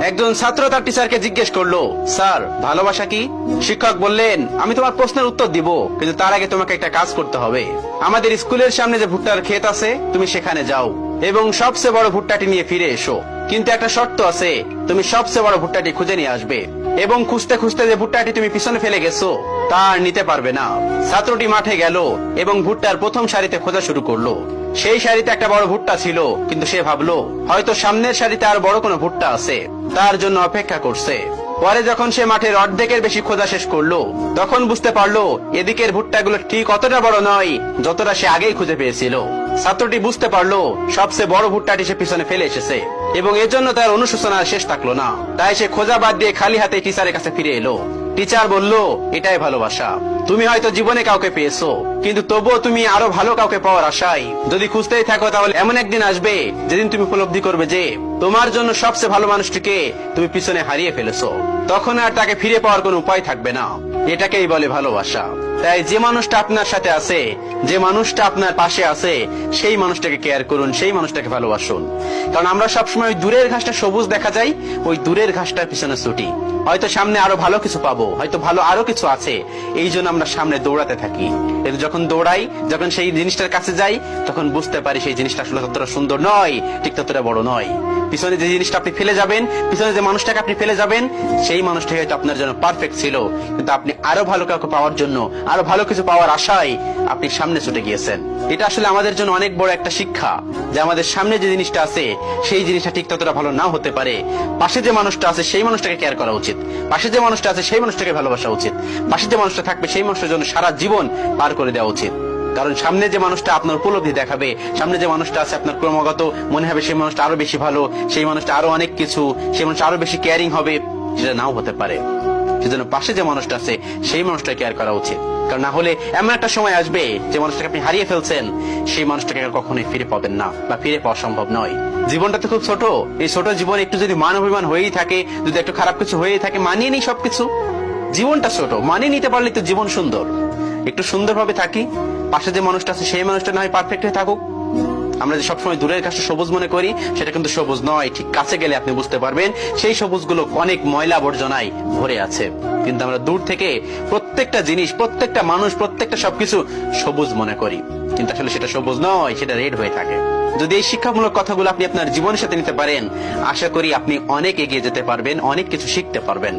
একজন ছাত্র তার টিচারকে জিজ্ঞেস করলো, স্যার ভালোবাসা কি? শিক্ষক বললেন, আমি তোমার প্রশ্নের উত্তর দিব, কিন্তু তার আগে তোমাকে একটা কাজ করতে হবে। আমাদের স্কুলের সামনে যে ভুট্টার ক্ষেত আছে, তুমি সেখানে যাও এবং সবচেয়ে বড় ভুট্টাটি নিয়ে ফিরে এসো। কিন্তু একটা শর্ত আছে, তুমি সবচেয়ে বড় ভুট্টাটি খুঁজে নিয়ে আসবে এবং খুঁজতে খুঁজতে যে ভুট্টাটি তুমি পিছনে ফেলে গেছো তা আর নিতে পারবে না। ছাত্রটি মাঠে গেল এবং ভুট্টার প্রথম সারিতে খোঁজা শুরু করলো। সেই সারিতে একটা বড় ভুট্টা ছিল, কিন্তু সে ভাবলো হয়তো সামনের সারিতে আর বড় কোনো ভুট্টা আছে, তার জন্য অপেক্ষা করছে। পরে যখন সে মাঠের অর্ধেকের বেশি খোঁজা শেষ করলো, তখন বুঝতে পারলো এদিকের ভুট্টাগুলো ঠিক অতটা বড় নয় যতটা সে আগেই খুঁজে পেয়েছিল। ছাত্রটি বুঝতে পারলো সবচেয়ে বড় ভুট্টাটি সে পিছনে ফেলে এসেছে এবং এজন্য তার অনুশোচনার শেষ থাকলো না। তাই সে খোঁজা বাদ দিয়ে খালি হাতে টিচারের কাছে ফিরে এলো। টিচার বলল, এটাই ভালোবাসা। তুমি হয়তো জীবনে কাউকে পেয়েছো, কিন্তু তবুও তুমি আরো ভালো কাউকে পাওয়ার আশায় যদি খুঁজতেই থাকো, তাহলে এমন একদিন আসবে যেদিন তুমি উপলব্ধি করবে যে তোমার জন্য সবচেয়ে ভালো মানুষটিকে তুমি পিছনে হারিয়ে ফেলেছো। তখন আর তাকে ফিরে পাওয়ার কোনো উপায় থাকবে না। এটাকেই বলে ভালোবাসা। তাই যে মানুষটা আপনার সাথে আছে, যে মানুষটা আপনার পাশে আছে, সেই মানুষটাকে কেয়ার করুন, সেই মানুষটাকে ভালোবাসুন। কারণ আমরা সবসময় ওই দূরের ঘাসটা সবুজ দেখা যায়, ওই দূরের ঘাসটার পিছনে ছুটি। হয়তো সামনে আরো ভালো কিছু পাবো, হয়তো ভালো আরো কিছু আছে, এই জন্য আমরা সামনে দৌড়াতে থাকি। কিন্তু যখন দৌড়াই, যখন সেই জিনিসটার কাছে যাই, তখন বুঝতে পারি সেই জিনিসটা আসলে ততটা সুন্দর নয়, ঠিক ততটা বড় নয়। পিছনে যে জিনিসটা আপনি ফেলে যাবেন, পিছনে যে মানুষটাকে আপনি ফেলে যাবেন, সেই মানুষটা হয়তো আপনার জন্য পারফেক্ট ছিল, কিন্তু আপনি আরো ভালো কাউকে পাওয়ার জন্য, আরো ভালো কিছু পাওয়ার আশায় আপনি সামনে ছুটে গিয়েছেন। এটা আসলে আমাদের জন্য অনেক বড় একটা শিক্ষা, যে আমাদের সামনে যে জিনিসটা আছে, সেই জিনিসটা ঠিক ততটা ভালো নাও হতে পারে। পাশে যে মানুষটা আছে, সেই মানুষটাকে কেয়ার করা উচিত। পাশে যে মানুষটা আছে, সেই মানুষটাকে ভালোবাসা উচিত। পাশে যে মানুষটা থাকবে, সেই মানুষটার জন্য সারা জীবন পার করে দেওয়া উচিত। কারণ সামনে যে মানুষটা আপনার উপলব্ধি দেখাবে, সামনে যে মানুষটা আছে আপনার ক্রমাগত মনে হবে সেই মানুষটা আরো বেশি ভালো, সেই মানুষটা আরো অনেক কিছু, সেই মানুষটা আরো বেশি কেয়ারিং হবে, সেটা নাও হতে পারে। সেজন্য পাশে যে মানুষটা আছে, সেই মানুষটা কেয়ার করা উচিত। কারণ না হলে এমন একটা সময় আসবে, যে মানুষটাকে আপনি হারিয়ে ফেলছেন, সেই মানুষটাকে কখনোই ফিরে পাবেন না, বা ফিরে পাওয়া সম্ভব নয়। জীবনটা তো খুব ছোট। এই ছোট জীবনে একটু যদি মান অভিমান হয়েই থাকে, যদি একটু খারাপ কিছু হয়েই থাকে, মানিয়ে নিই সবকিছু। জীবনটা ছোট, মানিয়ে নিতে পারলে তো জীবন সুন্দর। একটু সুন্দরভাবে থাকি। পাশে যে মানুষটা আছে, সেই মানুষটা না হয় পারফেক্ট হয়ে থাকুক। আমরা যে সবসময় দূরের কাছে সবুজ মনে করি, সেটা কিন্তু সবুজ নয়। ঠিক কাছে গেলে আপনি বুঝতে পারবেন সেই সবুজগুলো অনেক ময়লা আবর্জনায় ভরে আছে। কিন্তু আমরা দূর থেকে প্রত্যেকটা জিনিস, প্রত্যেকটা মানুষ, প্রত্যেকটা সবকিছু সবুজ মনে করি, কিন্তু আসলে সেটা সবুজ নয়, সেটা রেড হয়ে থাকে। যদি এই শিক্ষামূলক কথাগুলো আপনি আপনার জীবনের সাথে নিতে পারেন, আশা করি আপনি অনেক এগিয়ে যেতে পারবেন, অনেক কিছু শিখতে পারবেন।